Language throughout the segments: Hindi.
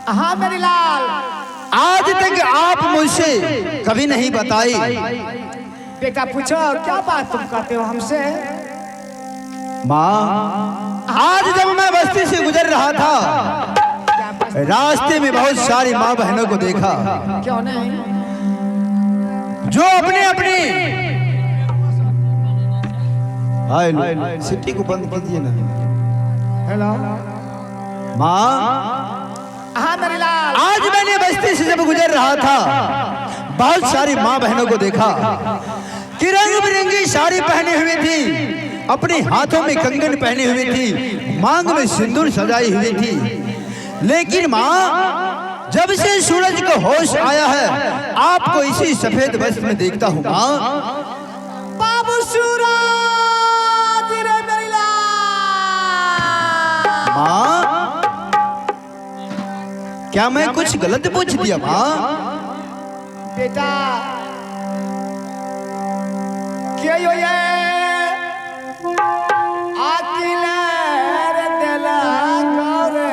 हाँ मेरी लाल। आज तक आप मुझसे कभी नहीं बताई। बेटा पूछो क्या बात तुम कहते हो हमसे। माँ, आज जब मैं बस्ती से गुजर रहा था, रास्ते में बहुत सारी माँ बहनों को देखा। क्यों नहीं? जो अपने अपने सिटी को बंद कीजिए ना। हेलो माँ, हाँ मेरी लाल। आज मैंने बस्ती से जब गुजर रहा था, बहुत सारी माँ बहनों को देखा कि रंग बिरंगी साड़ी पहनी हुई थी, अपने हाथों में कंगन पहनी हुई थी, मांग में सिंदूर सजाई हुई थी। लेकिन माँ, जब से सूरज को होश आया है, आपको इसी सफेद वस्त्र में देखता हूँ। माँ, बाबू सूरज रे मेरी लाल। माँ, क्या मैं कुछ गलत पूछ दिया? माँ बेटा क्या यो ये अकेले रे दिला करे।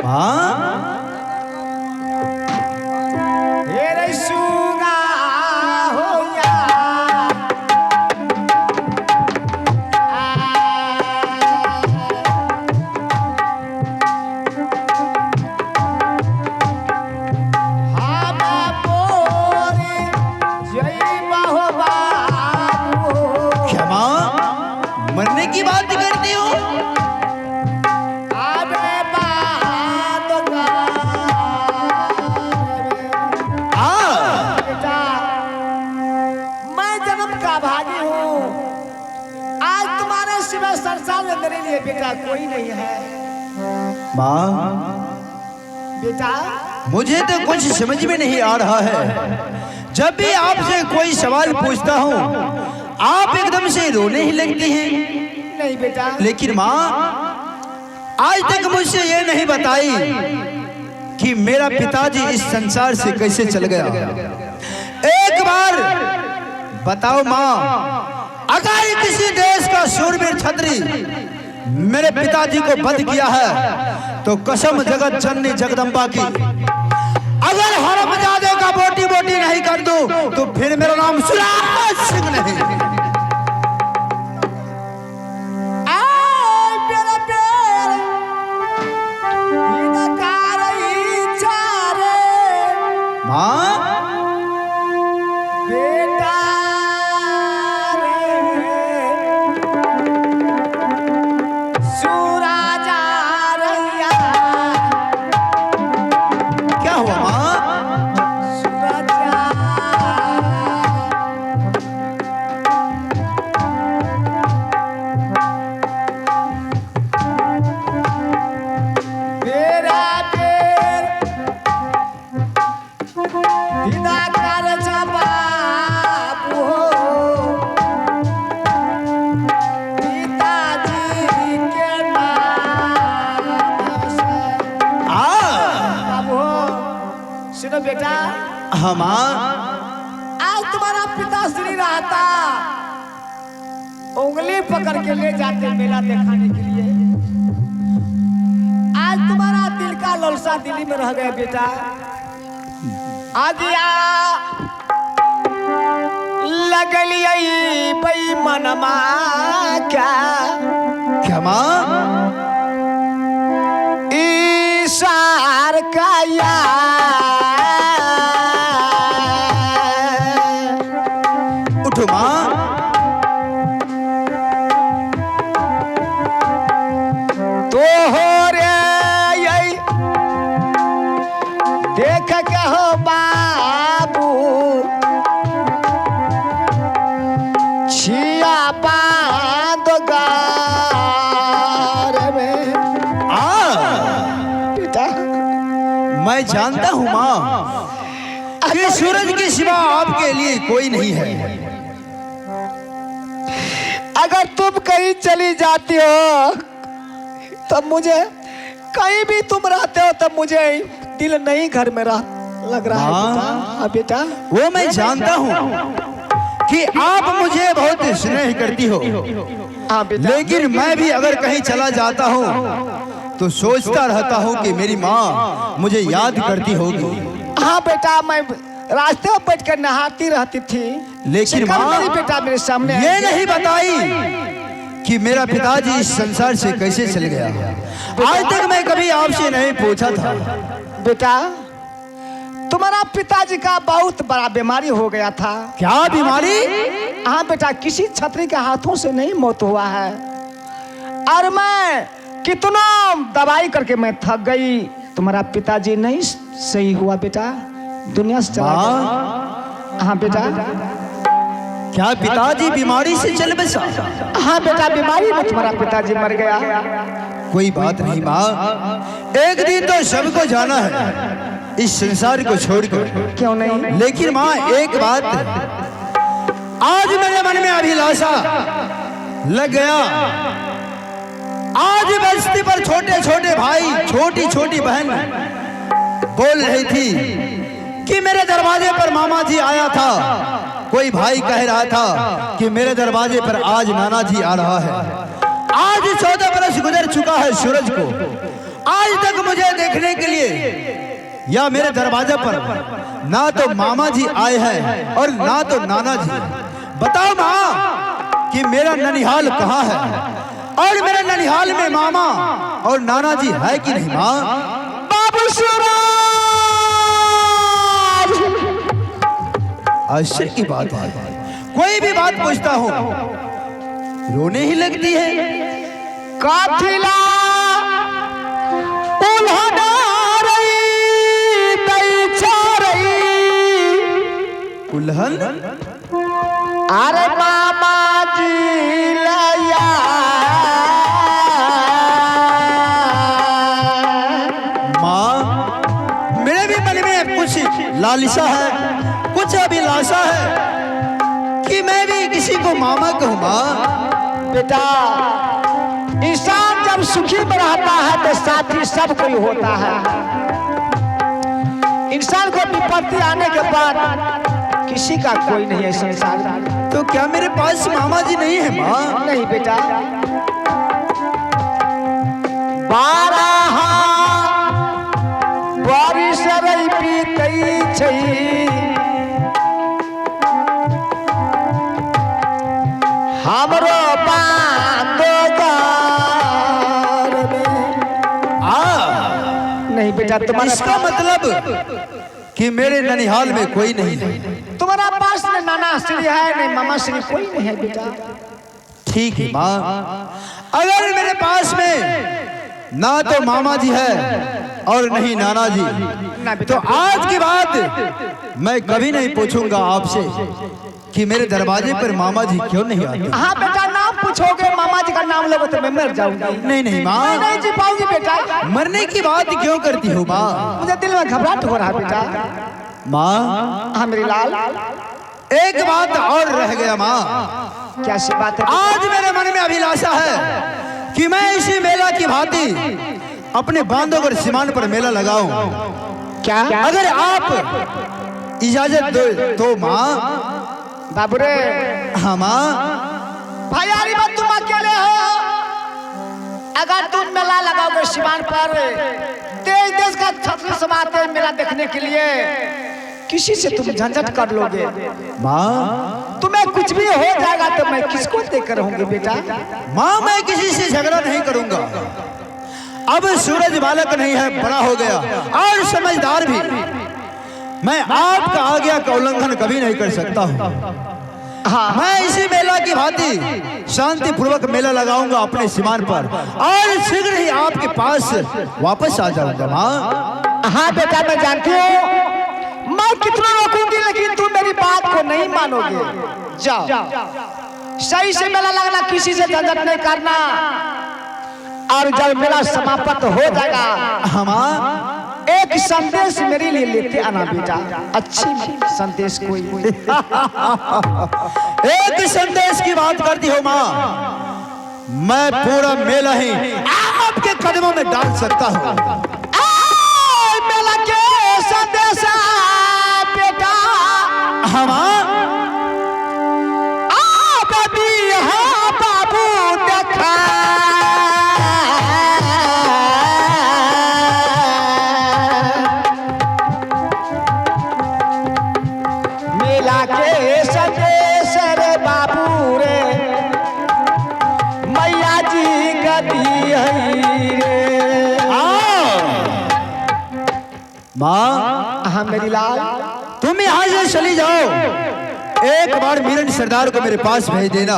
माँ, हे रे सुगा हो या मरने की बात करती हो? बेटा मैं जन्म का भागी हूँ। आज तुम्हारे सिवा संसार में मेरे लिए बेटा कोई नहीं है। माँ, बेटा मुझे तो कुछ समझ में नहीं आ रहा है। जब भी आपसे कोई सवाल पूछता हूँ, आप एकदम से रोने ही लगती हैं। नहीं बेटा। लेकिन माँ, आज तक मुझसे ये नहीं बताई कि मेरा पिताजी इस संसार से कैसे चल गया। एक बार बताओ माँ, अगर किसी देश का शूरवीर छत्री मेरे पिताजी को वध किया है, तो कसम जगत जननी जगदम्बा की, अगर हरमजादे का बोटी बोटी नहीं कर दूं, तो फिर मेरा नाम सूरज सिंह नहीं। माँ, बेटा सूरजा रैया। क्या हुआ माँ? सूरजा मेरा बेर विदा कर जा बाबू हो, पिताजी के नाम से। बाबू हो, सुनो बेटा, हाँ माँ, आज तुम्हारा पिता श्री रहता, उंगली पकड़ के ले जाते मेला दिखाने के लिए। आज तुम्हारा दिल का लालसा दिल्ली में रह गया बेटा। आदिया लगलिए बेईमानमा क्या क्या माँ? ईशार का उठो माँ, तो हो रे यही देख के हो बाबू छिया बांध गार में। बेटा मैं जानता हूँ माँ कि सूरज के सिवा आपके लिए कोई नहीं है। अगर तुम कहीं चली जाती हो तब मुझे, कहीं भी तुम रहते हो तब मुझे दिल नहीं घर में लग रहा है बेटा। वो मैं जानता हूँ कि आप मुझे बहुत स्नेह करती हो, हाँ बेटा। लेकिन मैं भी अगर कहीं चला जाता हूँ तो सोचता रहता हूँ कि मेरी माँ मुझे याद करती होगी। हाँ बेटा, मैं रास्ते में बैठ कर नहाती रहती थी, लेकिन शिकार माँ मेरी बेटा मेरे सामने ये नहीं बताई कि मेरा पिताजी इस संसार से कैसे चल गया। आज तक मैं कभी आपसे नहीं पूछा था। बेटा, तुम्हारा पिताजी का बहुत बड़ा बीमारी हो गया था। क्या बीमारी? हाँ बेटा, किसी छतरी के हाथों से नहीं मौत हुआ है, और मैं कितना दवाई करके मैं थक गई। तुम्हारा पिताजी नहीं सही हुआ बेटा, दुनिया से चला गया। हाँ बेटा। क्या पिताजी बीमारी से चल बसा? हाँ बेटा, बीमारी में तुम्हारा पिताजी मर गया। कोई बात नहीं माँ, एक दिन तो सबको जाना है इस संसार को छोड़कर। क्यों नहीं? लेकिन माँ एक बात, आज मेरे मन में अभिलाषा लग गया। आज बस्ती पर छोटे छोटे भाई, छोटी छोटी बहन बोल रही थी कि मेरे दरवाजे पर मामा जी आया था। कोई भाई कह रहा था कि मेरे दरवाजे पर आज नाना जी आ रहा है। आज 14 बरस गुजर चुका है सूरज को, आज तक मुझे देखने के लिए या मेरे दरवाजे पर ना तो मामा जी आए हैं और ना तो नाना जी। बताओ माँ कि मेरा ननिहाल कहाँ है, और मेरे ननिहाल में मामा और नाना जी है कि नहीं माँ? बाबू सूरज! आश्चर्य की बात है, कोई भी बात पूछता हूँ रोने ही लगती है। काथिला उल्हना रही दैचा रही। उल्हन? अरे मामा जी लया माँ, मेरे भी मन में कुछ लालिसा है, कुछ अभिलाषा है कि मैं भी किसी को मामा कहूँ। माँ बेटा, इंसान जब सुखी में रहता है तो साथी सब कोई होता है। इंसान को विपत्ति आने के बाद किसी का कोई नहीं है संसार में। तो क्या मेरे पास मामा जी नहीं है माँ? नहीं बेटा, 12 बारिश रही बीतई छई, हमरो बांधो घर में। नहीं बेटा, तुम्हारा इसका मतलब कि मेरे ननिहाल में कोई नहीं है। तुम्हारा पास न नाना श्री है न मामा श्री, कोई नहीं है बेटा। ठीक है माँ, अगर मेरे पास में ना तो मामा जी है और नहीं नाना जी, तो आज के बाद मैं कभी नहीं पूछूंगा आपसे कि मेरे दरवाजे पर मामा जी क्यों नहीं आते। हाँ बेटा, नाम पूछोगे, मामा जी का नाम लोगे तो मैं मर जाऊंगी। नहीं नहीं माँ, नहीं जी पाऊंगी बेटा। मरने की बात क्यों करती हो माँ? मुझे दिल में घबराहट हो रहा है बेटा। माँ, हाँ मेरी लाल, एक बात और रह गया माँ। क्या सी बात है? आज मेरे मन में अभिलाषा है कि मैं इसी मेला की भांति अपने बांधवगढ़ सीमान पर मेला लगाऊं। क्या? अगर आप इजाजत दो तो माँ। बाबू रे, हाँ माँ। भाई यारी बात, तुम अकेले हो। अगर तुम मेला लगाओगे सीमान पर, देश देश का छत्र समाते मेला देखने के लिए, किसी से तुम झंझट कर लोगे। माँ, तुम्हें कुछ भी हो जाएगा तो मैं किसको देकर रहूंगी बेटा? माँ, मैं किसी से झगड़ा नहीं करूंगा। अब सूरज बालक नहीं है, बड़ा हो गया और समझदार भी। मैं आपका आज्ञा का उल्लंघन कभी नहीं कर सकता हूँ। हाँ, मैं इसी मेला की भांति शांति पूर्वक मेला लगाऊंगा अपने सीमान पर, और शीघ्र ही आपके पास वापस आ जाऊंगा माँ। हाँ बेटा, मैं जानती हूँ मैं कितना रोकूंगी, लेकिन तुम मेरी बात को नहीं मानोगे। जाओ, सही से मेला लगना, किसी से झंझट नहीं करना, और जब मेला समाप्त हो जाएगा, हाँ, एक संदेश मेरे लिए लेते आना बेटा। अच्छी संदेश कोई। एक संदेश की बात करती हो माँ, मैं पूरा मेला ही आपके कदमों में डाल सकता हूँ। मेला के संदेश बेटा, हाँ माँ। बाबू देखा माँ हाँ मेरी लाल, तुम यहाँ से चली जाओ, एक बार मीरन सरदार को मेरे पास भेज देना।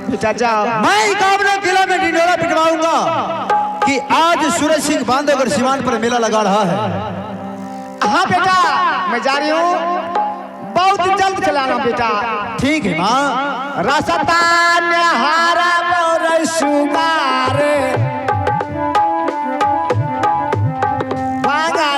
बेटा जाओ। मैं कामना किला में ढिंडोरा पिटवाऊंगा कि आज सूरज सिंह बांधवगढ़ सीमान पर मेला लगा रहा है। हाँ बेटा मैं जा रही हूँ, बहुत जल्द चलाना बेटा। ठीक है माँ। रास्ता हारा बोर सुगार बांगा